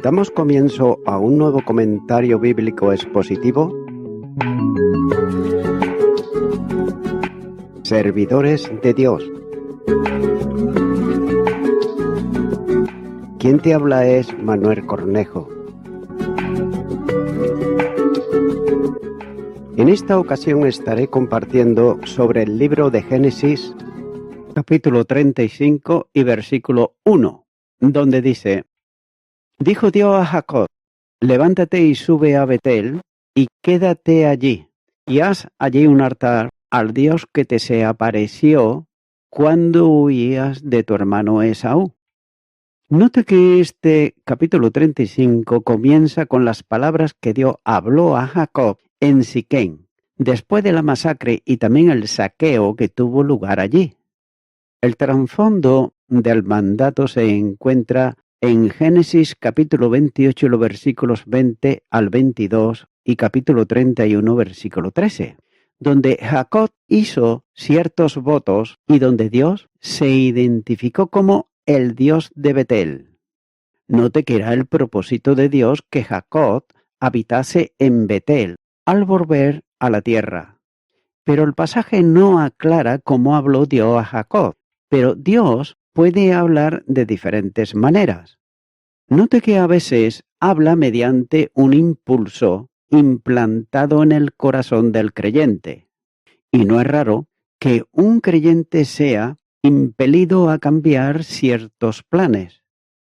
Damos comienzo a un nuevo comentario bíblico expositivo. Servidores de Dios. Quien te habla es Manuel Cornejo. En esta ocasión estaré compartiendo sobre el libro de Génesis, capítulo 35 y versículo 1, donde dice: Dijo Dios a Jacob: levántate y sube a Betel, y quédate allí, y haz allí un altar al Dios que te se apareció cuando huías de tu hermano Esaú. Note que este capítulo 35 comienza con las palabras que Dios habló a Jacob en Siquem, después de la masacre y también el saqueo que tuvo lugar allí. El trasfondo del mandato se encuentra en Génesis capítulo 28, los versículos 20 al 22 y capítulo 31, versículo 13, donde Jacob hizo ciertos votos y donde Dios se identificó como el Dios de Betel. Note que era el propósito de Dios que Jacob habitase en Betel al volver a la tierra. Pero el pasaje no aclara cómo habló Dios a Jacob, pero Dios puede hablar de diferentes maneras. Note que a veces habla mediante un impulso implantado en el corazón del creyente. Y no es raro que un creyente sea impelido a cambiar ciertos planes,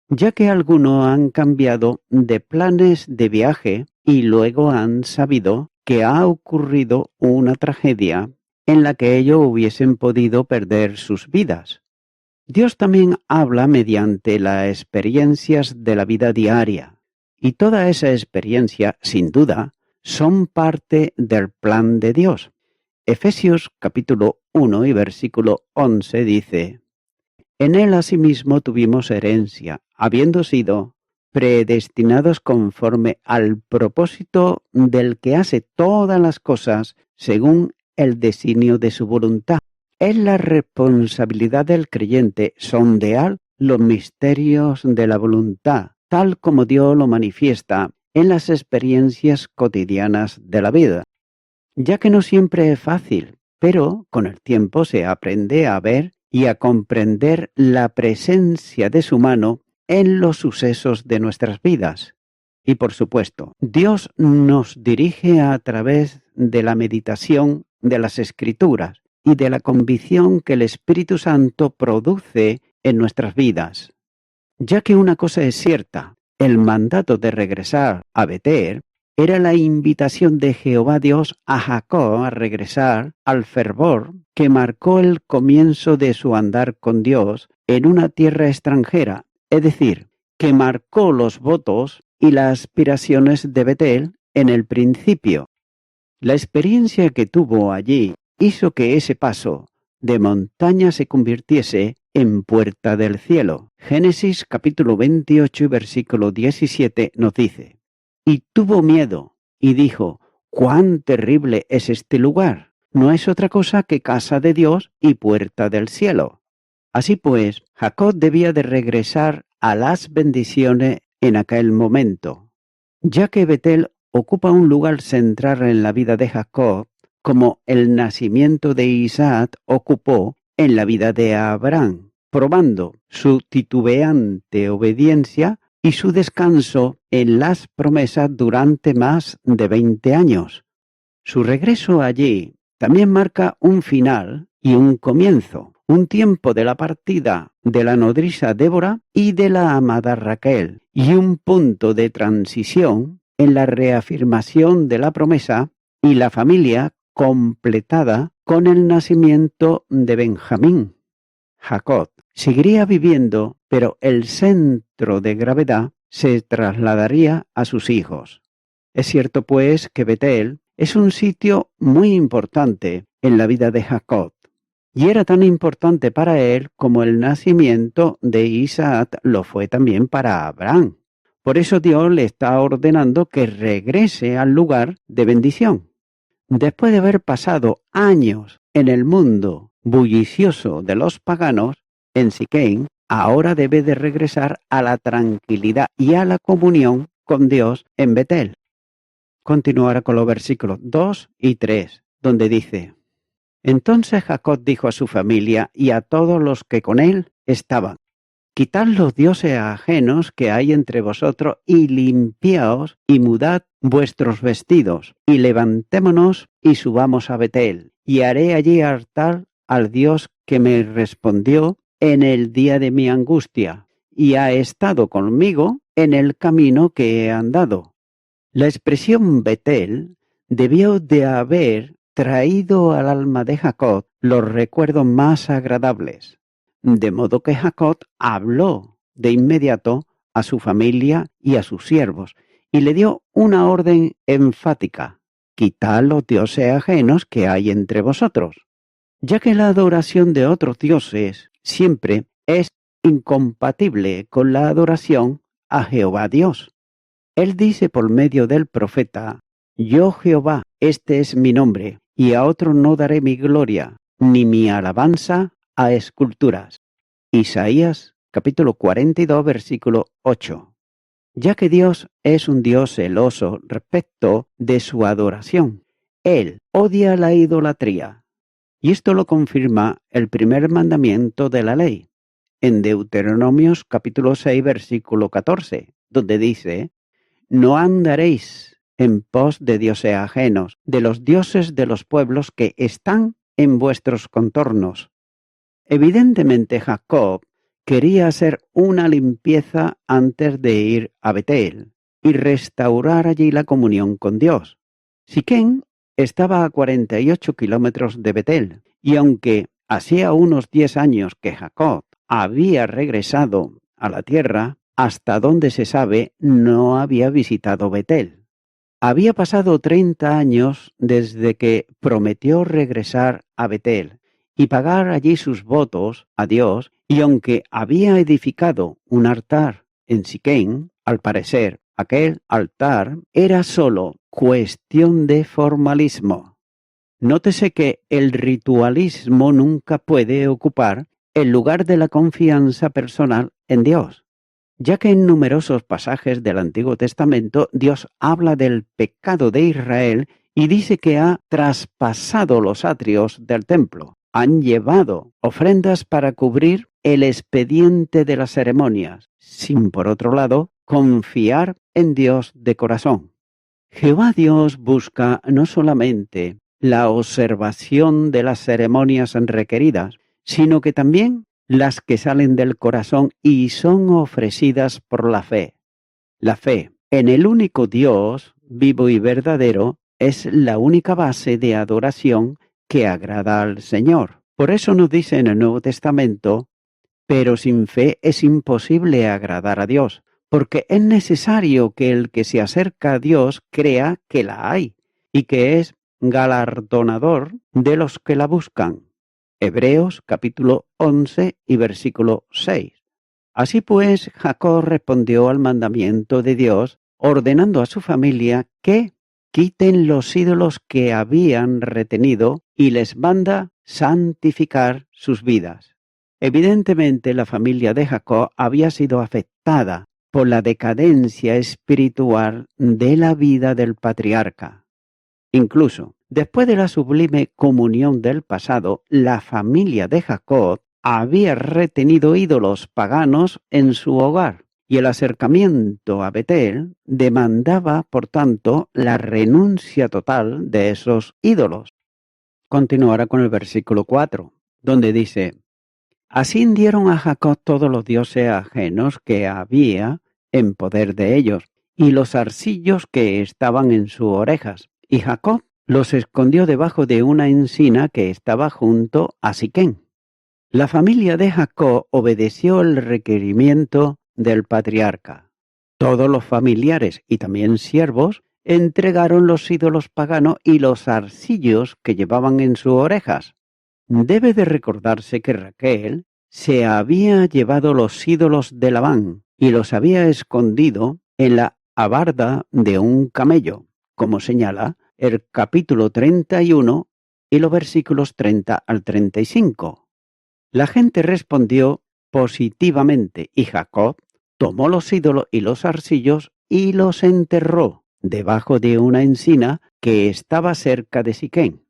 ya que algunos han cambiado de planes de viaje y luego han sabido que ha ocurrido una tragedia en la que ellos hubiesen podido perder sus vidas. Dios también habla mediante las experiencias de la vida diaria, y toda esa experiencia, sin duda, son parte del plan de Dios. Efesios capítulo 1 y versículo 11 dice: En él asimismo tuvimos herencia, habiendo sido predestinados conforme al propósito del que hace todas las cosas según el designio de su voluntad. Es la responsabilidad del creyente sondear los misterios de la voluntad, tal como Dios lo manifiesta en las experiencias cotidianas de la vida. Ya que no siempre es fácil, pero con el tiempo se aprende a ver y a comprender la presencia de su mano en los sucesos de nuestras vidas. Y por supuesto, Dios nos dirige a través de la meditación de las Escrituras y de la convicción que el Espíritu Santo produce en nuestras vidas. Ya que una cosa es cierta, el mandato de regresar a Betel era la invitación de Jehová Dios a Jacob a regresar al fervor que marcó el comienzo de su andar con Dios en una tierra extranjera, es decir, que marcó los votos y las aspiraciones de Betel en el principio. La experiencia que tuvo allí hizo que ese paso de montaña se convirtiese en puerta del cielo. Génesis capítulo 28 y versículo 17 nos dice: Y tuvo miedo, y dijo: ¡Cuán terrible es este lugar! No es otra cosa que casa de Dios y puerta del cielo. Así pues, Jacob debía de regresar a las bendiciones en aquel momento, ya que Betel ocupa un lugar central en la vida de Jacob, como el nacimiento de Isaac ocupó en la vida de Abraham, probando su titubeante obediencia y su descanso en las promesas durante más de 20 años. Su regreso allí también marca un final y un comienzo, un tiempo de la partida de la nodriza Débora y de la amada Raquel, y un punto de transición en la reafirmación de la promesa y la familia completada con el nacimiento de Benjamín. Jacob seguiría viviendo, pero el centro de gravedad se trasladaría a sus hijos. Es cierto, pues, que Betel es un sitio muy importante en la vida de Jacob, y era tan importante para él como el nacimiento de Isaac lo fue también para Abraham. Por eso Dios le está ordenando que regrese al lugar de bendición. Después de haber pasado años en el mundo bullicioso de los paganos, en Siquem, ahora debe de regresar a la tranquilidad y a la comunión con Dios en Betel. Continuará con los versículos 2 y 3, donde dice: Entonces Jacob dijo a su familia y a todos los que con él estaban: Quitad los dioses ajenos que hay entre vosotros y limpiaos y mudad vuestros vestidos y levantémonos y subamos a Betel y haré allí altar al Dios que me respondió en el día de mi angustia y ha estado conmigo en el camino que he andado. La expresión Betel debió de haber traído al alma de Jacob los recuerdos más agradables, de modo que Jacob habló de inmediato a su familia y a sus siervos, y le dio una orden enfática: quitad los dioses ajenos que hay entre vosotros, ya que la adoración de otros dioses siempre es incompatible con la adoración a Jehová Dios. Él dice por medio del profeta: Yo Jehová, este es mi nombre, y a otro no daré mi gloria, ni mi alabanza a esculturas. Isaías capítulo 42, versículo 8. Ya que Dios es un Dios celoso respecto de su adoración, Él odia la idolatría. Y esto lo confirma el primer mandamiento de la ley, en Deuteronomios capítulo 6, versículo 14, donde dice: No andaréis en pos de dioses ajenos, de los dioses de los pueblos que están en vuestros contornos. Evidentemente Jacob quería hacer una limpieza antes de ir a Betel y restaurar allí la comunión con Dios. Siquem estaba a 48 kilómetros de Betel, y aunque hacía unos 10 años que Jacob había regresado a la tierra, hasta donde se sabe no había visitado Betel. Había pasado 30 años desde que prometió regresar a Betel y pagar allí sus votos a Dios, y aunque había edificado un altar en Siquem, al parecer aquel altar era solo cuestión de formalismo. Nótese que el ritualismo nunca puede ocupar el lugar de la confianza personal en Dios, ya que en numerosos pasajes del Antiguo Testamento Dios habla del pecado de Israel y dice que ha traspasado los atrios del templo. Han llevado ofrendas para cubrir el expediente de las ceremonias, sin por otro lado confiar en Dios de corazón. Jehová Dios busca no solamente la observación de las ceremonias requeridas, sino que también las que salen del corazón y son ofrecidas por la fe. La fe en el único Dios vivo y verdadero es la única base de adoración que agrada al Señor. Por eso nos dice en el Nuevo Testamento: pero sin fe es imposible agradar a Dios, porque es necesario que el que se acerca a Dios crea que la hay y que es galardonador de los que la buscan. Hebreos capítulo 11 y versículo 6. Así pues, Jacob respondió al mandamiento de Dios, ordenando a su familia que quiten los ídolos que habían retenido y les manda santificar sus vidas. Evidentemente, la familia de Jacob había sido afectada por la decadencia espiritual de la vida del patriarca. Incluso, después de la sublime comunión del pasado, la familia de Jacob había retenido ídolos paganos en su hogar, y el acercamiento a Betel demandaba, por tanto, la renuncia total de esos ídolos. Continuará con el versículo 4, donde dice: Así dieron a Jacob todos los dioses ajenos que había en poder de ellos, y los arcillos que estaban en sus orejas, y Jacob los escondió debajo de una encina que estaba junto a Siquem. La familia de Jacob obedeció el requerimiento del patriarca. Todos los familiares y también siervos entregaron los ídolos paganos y los arcillos que llevaban en sus orejas. Debe de recordarse que Raquel se había llevado los ídolos de Labán y los había escondido en la abarda de un camello, como señala el capítulo 31 y los versículos 30 al 35. La gente respondió positivamente, y Jacob tomó los ídolos y los arcillos y los enterró debajo de una encina que estaba cerca de Siquén.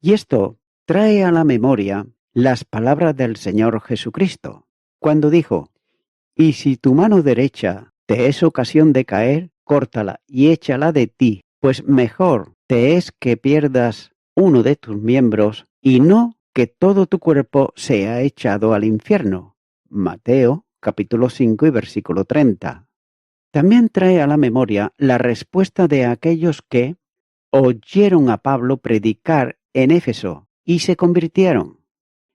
Y esto trae a la memoria las palabras del Señor Jesucristo, cuando dijo: «Y si tu mano derecha te es ocasión de caer, córtala y échala de ti, pues mejor te es que pierdas uno de tus miembros y no que todo tu cuerpo sea echado al infierno». Mateo capítulo 5 y versículo 30. También trae a la memoria la respuesta de aquellos que oyeron a Pablo predicar en Éfeso y se convirtieron,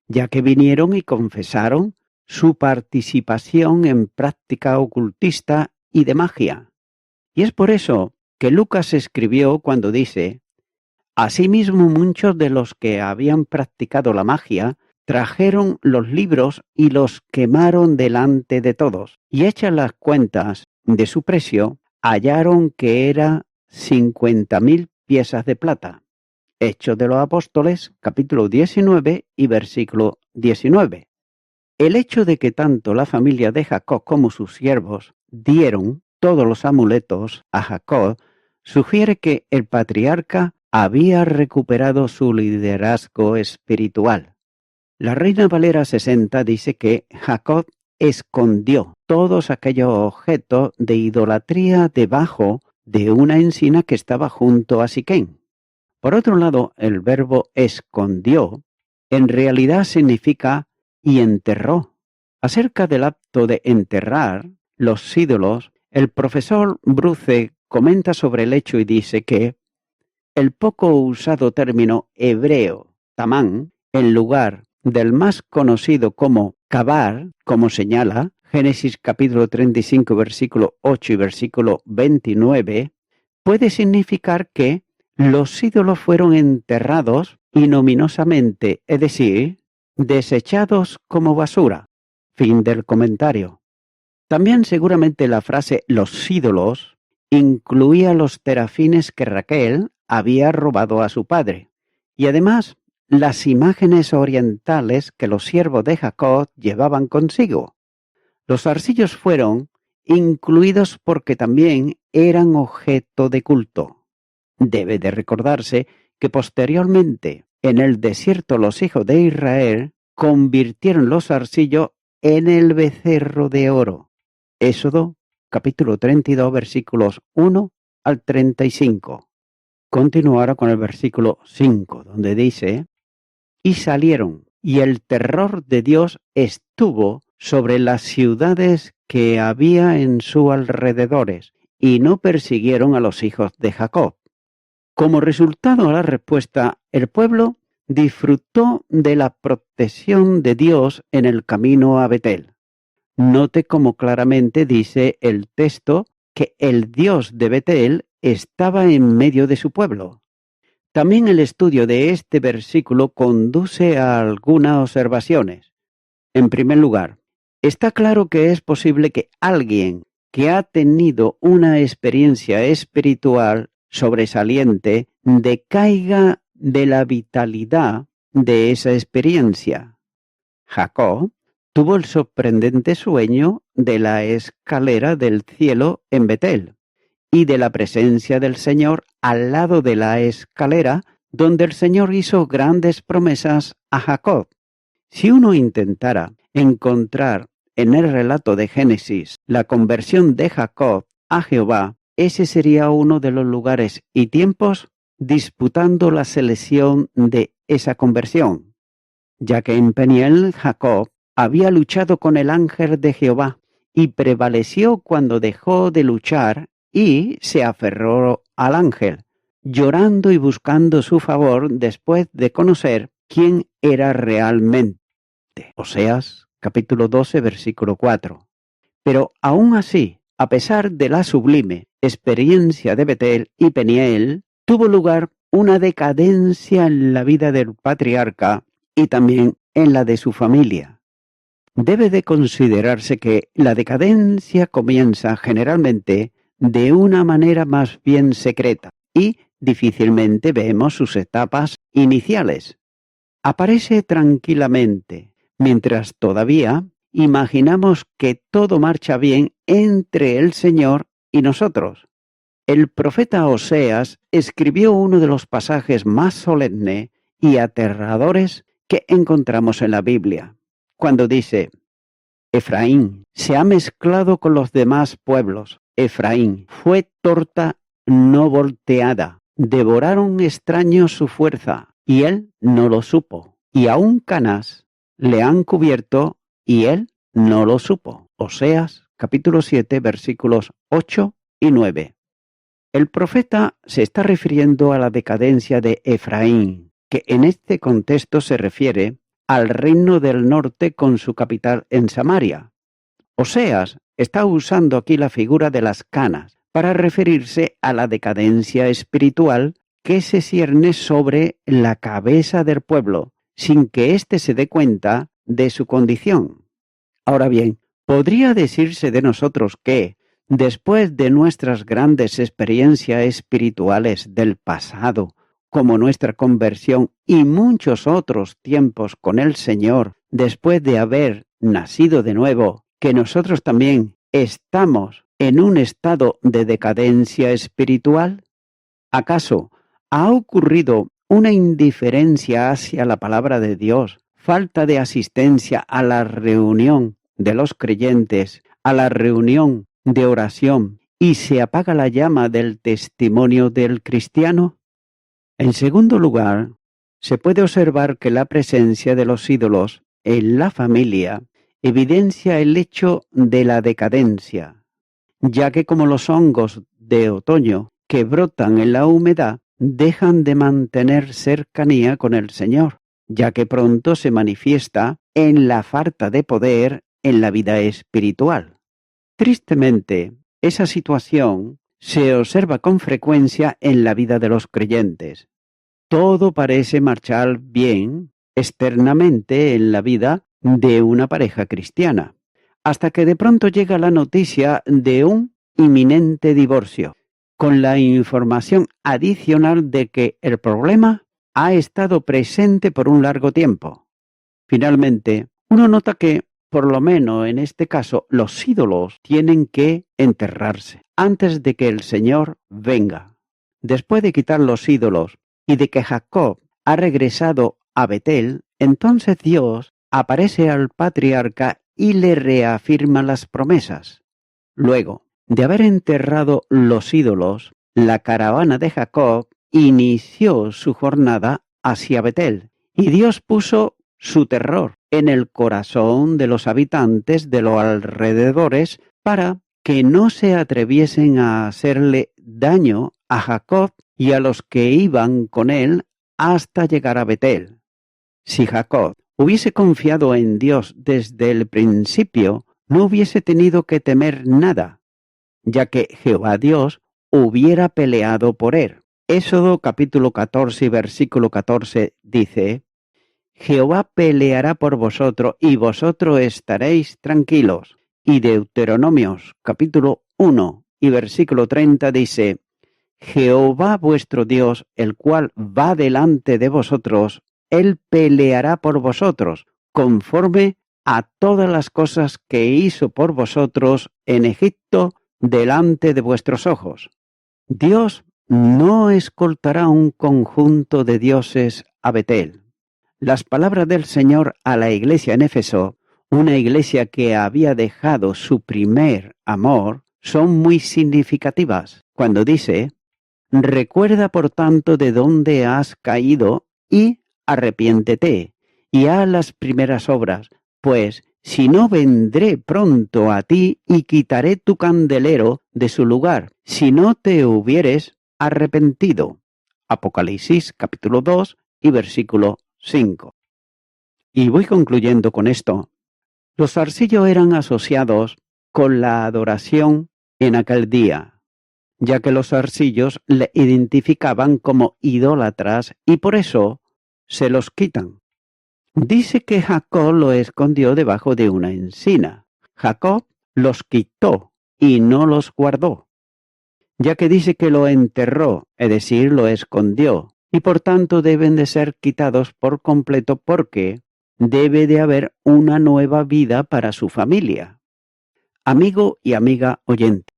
ya que vinieron y confesaron su participación en práctica ocultista y de magia. Y es por eso que Lucas escribió cuando dice: «Asimismo muchos de los que habían practicado la magia trajeron los libros y los quemaron delante de todos, y hechas las cuentas de su precio, hallaron que era 50.000 piezas de plata». Hechos de los Apóstoles, capítulo 19 y versículo 19. El hecho de que tanto la familia de Jacob como sus siervos dieron todos los amuletos a Jacob sugiere que el patriarca había recuperado su liderazgo espiritual. La Reina Valera 60 dice que Jacob escondió todos aquellos objetos de idolatría debajo de una encina que estaba junto a Siquén. Por otro lado, el verbo escondió en realidad significa y enterró. Acerca del acto de enterrar los ídolos, el profesor Bruce comenta sobre el hecho y dice que el poco usado término hebreo tamán, en lugar del más conocido como cavar, como señala Génesis capítulo 35, versículo 8 y versículo 29, puede significar que los ídolos fueron enterrados ignominiosamente, es decir, desechados como basura. Fin del comentario. También seguramente la frase los ídolos incluía los terafines que Raquel había robado a su padre, y además las imágenes orientales que los siervos de Jacob llevaban consigo. Los arcillos fueron incluidos porque también eran objeto de culto. Debe de recordarse que posteriormente en el desierto los hijos de Israel convirtieron los arcillos en el becerro de oro. Éxodo capítulo 32 versículos 1 al 35. Continúo ahora con el versículo 5, donde dice: «Y salieron, y el terror de Dios estuvo sobre las ciudades que había en sus alrededores, y no persiguieron a los hijos de Jacob». Como resultado de la respuesta, el pueblo disfrutó de la protección de Dios en el camino a Betel. Note cómo claramente dice el texto que el Dios de Betel estaba en medio de su pueblo. También el estudio de este versículo conduce a algunas observaciones. En primer lugar, está claro que es posible que alguien que ha tenido una experiencia espiritual sobresaliente decaiga de la vitalidad de esa experiencia. Jacob tuvo el sorprendente sueño de la escalera del cielo en Betel y de la presencia del Señor al lado de la escalera, donde el Señor hizo grandes promesas a Jacob. Si uno intentara encontrar en el relato de Génesis la conversión de Jacob a Jehová, ese sería uno de los lugares y tiempos disputando la selección de esa conversión, ya que en Peniel Jacob había luchado con el ángel de Jehová y prevaleció cuando dejó de luchar y se aferró al ángel, llorando y buscando su favor después de conocer quién era realmente. Oseas capítulo 12 versículo 4. Pero aún así, a pesar de la sublime experiencia de Betel y Peniel, tuvo lugar una decadencia en la vida del patriarca y también en la de su familia. Debe de considerarse que la decadencia comienza generalmente de una manera más bien secreta y difícilmente vemos sus etapas iniciales. Aparece tranquilamente, mientras todavía imaginamos que todo marcha bien entre el Señor y nosotros. El profeta Oseas escribió uno de los pasajes más solemnes y aterradores que encontramos en la Biblia, cuando dice: Efraín se ha mezclado con los demás pueblos. Efraín fue torta no volteada. Devoraron extraños su fuerza, y él no lo supo. Y aún canas le han cubierto, y él no lo supo. Oseas, capítulo 7, versículos 8 y 9. El profeta se está refiriendo a la decadencia de Efraín, que en este contexto se refiere al reino del norte con su capital en Samaria. Oseas está usando aquí la figura de las canas para referirse a la decadencia espiritual que se cierne sobre la cabeza del pueblo, sin que éste se dé cuenta de su condición. Ahora bien, podría decirse de nosotros que, después de nuestras grandes experiencias espirituales del pasado, como nuestra conversión y muchos otros tiempos con el Señor, después de haber nacido de nuevo, que nosotros también estamos en un estado de decadencia espiritual? ¿Acaso ha ocurrido una indiferencia hacia la palabra de Dios, falta de asistencia a la reunión de los creyentes, a la reunión de oración, y se apaga la llama del testimonio del cristiano? En segundo lugar, se puede observar que la presencia de los ídolos en la familia evidencia el hecho de la decadencia, ya que como los hongos de otoño que brotan en la humedad dejan de mantener cercanía con el Señor, ya que pronto se manifiesta en la falta de poder en la vida espiritual. Tristemente, esa situación se observa con frecuencia en la vida de los creyentes. Todo parece marchar bien externamente en la vida de una pareja cristiana, hasta que de pronto llega la noticia de un inminente divorcio, con la información adicional de que el problema ha estado presente por un largo tiempo. Finalmente, uno nota que, por lo menos en este caso, los ídolos tienen que enterrarse antes de que el Señor venga. Después de quitar los ídolos y de que Jacob ha regresado a Betel, entonces Dios aparece al patriarca y le reafirma las promesas. Luego de haber enterrado los ídolos, la caravana de Jacob inició su jornada hacia Betel, y Dios puso su terror en el corazón de los habitantes de los alrededores para que no se atreviesen a hacerle daño a Jacob y a los que iban con él hasta llegar a Betel. Si Jacob hubiese confiado en Dios desde el principio, no hubiese tenido que temer nada, ya que Jehová Dios hubiera peleado por él. Éxodo capítulo 14 y versículo 14 dice: Jehová peleará por vosotros y vosotros estaréis tranquilos. Y Deuteronomios capítulo 1 y versículo 30 dice: Jehová vuestro Dios, el cual va delante de vosotros, él peleará por vosotros, conforme a todas las cosas que hizo por vosotros en Egipto delante de vuestros ojos. Dios no escoltará un conjunto de dioses a Betel. Las palabras del Señor a la iglesia en Éfeso, una iglesia que había dejado su primer amor, son muy significativas, cuando dice: Recuerda por tanto de dónde has caído y arrepiéntete, y haz las primeras obras, pues si no vendré pronto a ti y quitaré tu candelero de su lugar, si no te hubieres arrepentido. Apocalipsis capítulo 2 y versículo 5. Y voy concluyendo con esto. Los zarcillos eran asociados con la adoración en aquel día, ya que los zarcillos le identificaban como idólatras y por eso se los quitan. Dice que Jacob lo escondió debajo de una encina. Jacob los quitó y no los guardó, ya que dice que lo enterró, es decir, lo escondió, y por tanto deben de ser quitados por completo porque debe de haber una nueva vida para su familia. Amigo y amiga oyente,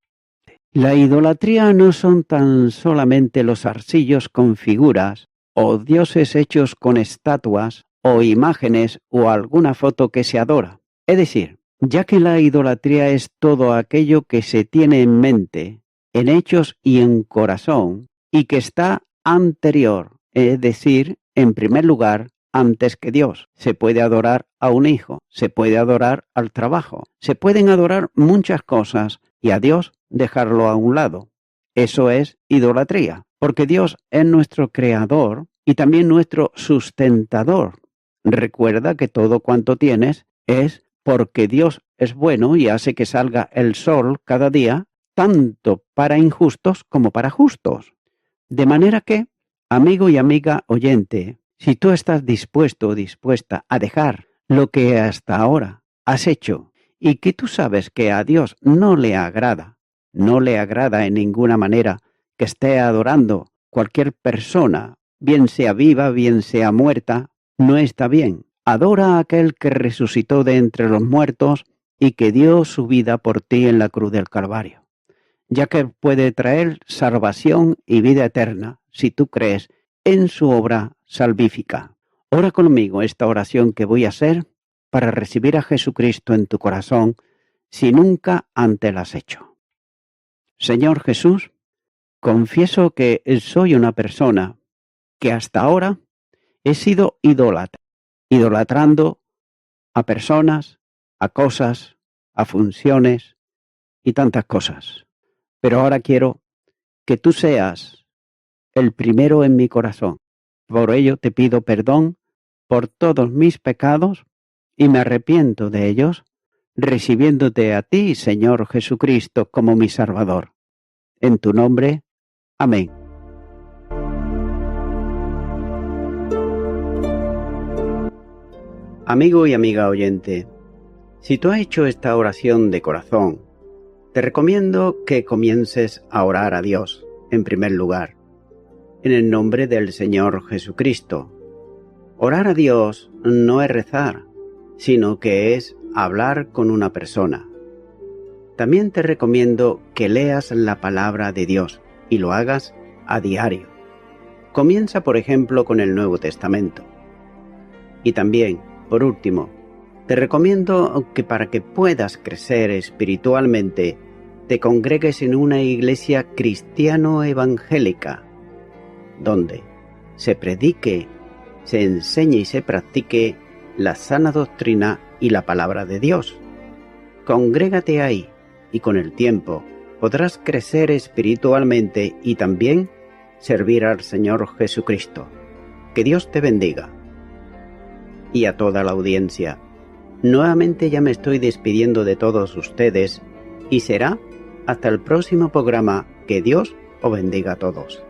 la idolatría no son tan solamente los arcillos con figuras, o dioses hechos con estatuas, o imágenes, o alguna foto que se adora. Es decir, ya que la idolatría es todo aquello que se tiene en mente, en hechos y en corazón, y que está anterior, es decir, en primer lugar, antes que Dios. Se puede adorar a un hijo, se puede adorar al trabajo, se pueden adorar muchas cosas y a Dios dejarlo a un lado. Eso es idolatría, porque Dios es nuestro creador y también nuestro sustentador. Recuerda que todo cuanto tienes es porque Dios es bueno y hace que salga el sol cada día, tanto para injustos como para justos. De manera que, amigo y amiga oyente, si tú estás dispuesto o dispuesta a dejar lo que hasta ahora has hecho y que tú sabes que a Dios no le agrada en ninguna manera que esté adorando cualquier persona, bien sea viva, bien sea muerta, no está bien. Adora a aquel que resucitó de entre los muertos y que dio su vida por ti en la cruz del Calvario, ya que puede traer salvación y vida eterna si tú crees en su obra salvífica. Ora conmigo esta oración que voy a hacer para recibir a Jesucristo en tu corazón si nunca antes la has hecho. Señor Jesús, confieso que soy una persona que hasta ahora he sido idolatrando a personas, a cosas, a funciones y tantas cosas. Pero ahora quiero que tú seas el primero en mi corazón. Por ello te pido perdón por todos mis pecados y me arrepiento de ellos, recibiéndote a ti, Señor Jesucristo, como mi Salvador. En tu nombre, amén. Amigo y amiga oyente, si tú has hecho esta oración de corazón, te recomiendo que comiences a orar a Dios, en primer lugar, en el nombre del Señor Jesucristo. Orar a Dios no es rezar, sino que es hablar con una persona. También te recomiendo que leas la palabra de Dios y lo hagas a diario. Comienza, por ejemplo, con el Nuevo Testamento. Y también, por último, te recomiendo que para que puedas crecer espiritualmente, te congregues en una iglesia cristiano-evangélica, donde se predique, se enseñe y se practique la sana doctrina y la palabra de Dios. Congrégate ahí y con el tiempo podrás crecer espiritualmente y también servir al Señor Jesucristo. Que Dios te bendiga. Y a toda la audiencia, nuevamente ya me estoy despidiendo de todos ustedes y será hasta el próximo programa. Que Dios os bendiga a todos.